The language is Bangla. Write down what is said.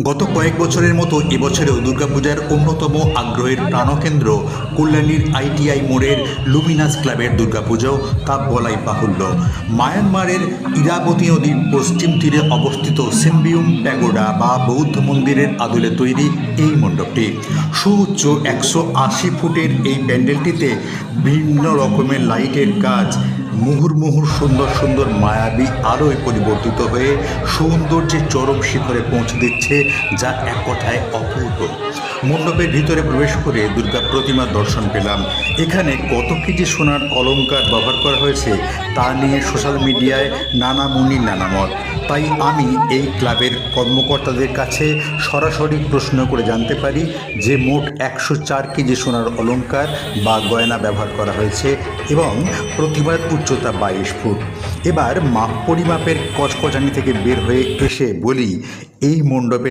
গত কয়েক বছরের মতো এবছরেও দুর্গাপূজার অন্যতম আগ্রহের প্রাণকেন্দ্র কল্যাণীর আইটিআই মোড়ের লুমিনাস ক্লাবের দুর্গাপুজো তা বলাই বাহুল্য। মায়ানমারের ইরাবতী নদীর পশ্চিম তীরে অবস্থিত সিম্বিউম প্যাগোডা বা বৌদ্ধ মন্দিরের আদলে তৈরি এই মণ্ডপটি সুউচ্চ 180 ফুটের এই প্যান্ডেলটিতে ভিন্ন রকমের লাইটের কাজ মুহুর্মুহুর সুন্দর সুন্দর মায়াবী আলোয় পরিবর্তিত হয়ে সৌন্দর্যের চরম শিখরে পৌঁছে দিচ্ছে, যা এক কথায় অপূর্ব। মণ্ডপের ভিতরে প্রবেশ করে দুর্গা প্রতিমার দর্শন পেলাম। এখানে কত কেজি সোনার অলংকার ব্যবহার করা হয়েছে তা নিয়ে সোশ্যাল মিডিয়ায় নানা মুনির নানা মত। তাই আমি এই ক্লাবের কর্মকর্তাদের কাছে সরাসরি প্রশ্ন করে জানতে পারি যে মোট 104 কেজি সোনার অলংকার বা গয়না ব্যবহার করা হয়েছে এবং প্রতিমার উচ্চতা 22 ফুট। এবার মাপ পরিমাপের কচকচানি থেকে বের হয়ে এসে বলি, এই মণ্ডপে